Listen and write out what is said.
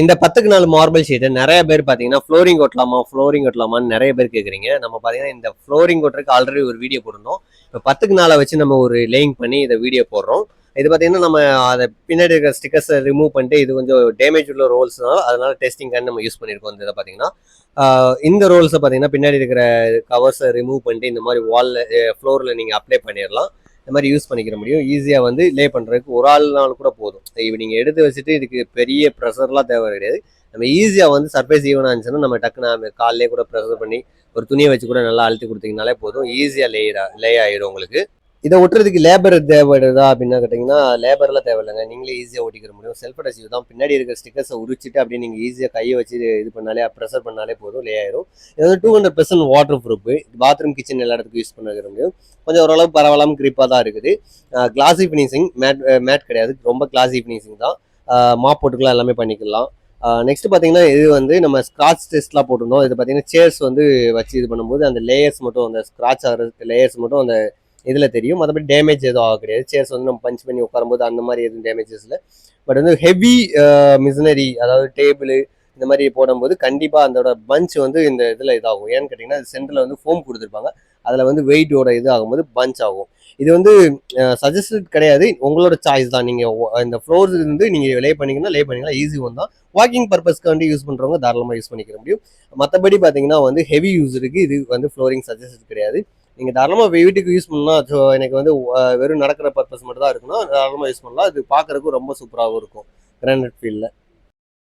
இந்த 10க்கு 4 marble sheet நிறைய பேர் பார்த்தீங்கன்னா ஃப்ளோரிங் ஓட்டலாமான்னு நிறைய பேர் கேட்குறீங்க. நம்ம பார்த்தீங்கன்னா இந்த ஃப்ளோரிங் ஓட்டுறதுக்கு ஆல்ரெடி ஒரு வீடியோ போட்டிருந்தோம். இப்போ 10க்கு 4 வச்சு நம்ம ஒரு லேயிங் பண்ணி இதை வீடியோ போடுறோம். இது பார்த்தீங்கன்னா நம்ம அதை பின்னாடி இருக்கிற ஸ்டிக்கர்ஸை ரிமூவ் பண்ணிட்டு இது கொஞ்சம் டேமேஜ் உள்ள ரோல்ஸ்னால அதனால டெஸ்டிங்காக நம்ம யூஸ் பண்ணியிருக்கோம். இந்த இதை பார்த்தீங்கன்னா இந்த ரோல்ஸை பார்த்தீங்கன்னா பின்னாடி இருக்கிற கவர்ஸை ரிமூவ் பண்ணிட்டு இந்த மாதிரி வாலில் ஃப்ளோரில் நீங்கள் அப்ளை பண்ணிடலாம். இந்த மாதிரி யூஸ் பண்ணிக்கிற முடியும். ஈஸியாக வந்து லே பண்ணுறதுக்கு ஒரு ஆள்னாலும் கூட போதும். இப்போ நீங்கள் எடுத்து வச்சுட்டு இதுக்கு பெரிய ப்ரெஷர்லாம் தேவை கிடையாது. நம்ம ஈஸியாக வந்து சர்ஃபேஸ் ஈவனாக இருந்துச்சுன்னா நம்ம டக்குன்னு காலிலே கூட ப்ரெஷர் பண்ணி ஒரு துணியை வச்சு கூட நல்லா அழுத்தி கொடுத்தீங்கனாலே போதும். ஈஸியாக லே ஆகிடும் உங்களுக்கு. இதை ஒட்டுறதுக்கு லேபர் தேவைப்படுதா அப்படின்னு கேட்டிங்கன்னா லேபர்லாம் தேவையில்லைங்க. நீங்களே ஈஸியாக ஓட்டிக்கிற முடியும். செல்ஃப் அடசிவ் தான். பின்னாடி இருக்கிற ஸ்டிக்கர்ஸை உரிச்சிட்டு அப்படியே நீங்கள் ஈஸியாக கையை வச்சு இது பண்ணாலே ப்ரெஷர் பண்ணாலே போதும், லே ஆயிரும். இது வந்து 200% வாட்டர் ப்ரூஃப். பாத்ரூம் கிச்சன் எல்லா இடத்துக்கும் யூஸ் பண்ணிக்கிற முடியும். கொஞ்சம் ஓரளவு பரவாயில்லாமல் கிரிப்பாக தான் இருக்குது. கிளாசி ஃபினிஷிங், மேட் கிடையாது, ரொம்ப கிளாசி ஃபினிஷிங் தான். மாப் போட்டுக்கலாம், எல்லாமே பண்ணிக்கலாம். நெக்ஸ்ட் பார்த்தீங்கன்னா இது வந்து நம்ம ஸ்க்ராட்ச் டெஸ்ட்லாம் போட்டிருந்தோம். இது பார்த்தீங்கன்னா சேர்ஸ் வந்து வச்சு இது பண்ணும்போது அந்த லேயர்ஸ் மட்டும், அந்த ஸ்க்ராட்ச் ஆகிற லேயர்ஸ் மட்டும் அந்த இதில் தெரியும். மற்றபடி டேமேஜ் எதுவும் ஆக கிடையாது. சேர்ஸ் வந்து நம்ம பஞ்ச் பண்ணி உட்காரும்போது அந்த மாதிரி எதுவும் டேமேஜஸ் இல்லை. பட் வந்து ஹெவி மிஷினரி, அதாவது டேபிள் இந்த மாதிரி போடும்போது கண்டிப்பாக அதோட பஞ்ச் வந்து இந்த இதில் இதாகும். ஏன்னு கேட்டிங்கன்னா சென்டரில் வந்து ஃபோம் கொடுத்துருப்பாங்க. அதில் வந்து வெயிட்டோட இது ஆகும்போது பஞ்ச் ஆகும். இது வந்து சஜஸ்டட் கிடையாது, உங்களோட சாய்ஸ் தான். நீங்கள் இந்த ஃப்ளோர்ஸ் இருந்து நீங்கள் லே பண்ணிக்கலாம். ஈஸி ஒன் தான். வாக்கிங் பர்பஸ்க்கு வந்து யூஸ் பண்ணுறவங்க தாராளமாக யூஸ் பண்ணிக்கிற முடியும். மற்றபடி பார்த்தீங்கன்னா வந்து ஹெவி யூஸருக்கு இது வந்து ஃப்ளோரிங் சஜஸ்டட் கிடையாது. நீங்கள் தாராளமாக வீட்டுக்கு யூஸ் பண்ணலாம். ஸோ எனக்கு வந்து வெறும் நடக்கிற பர்பஸ் மட்டும் தான் இருக்குன்னா தாராளமாக யூஸ் பண்ணலாம். இது பார்க்குறதுக்கும் ரொம்ப சூப்பராகவும் இருக்கும் கிரானைட் ஃபீல்டில்.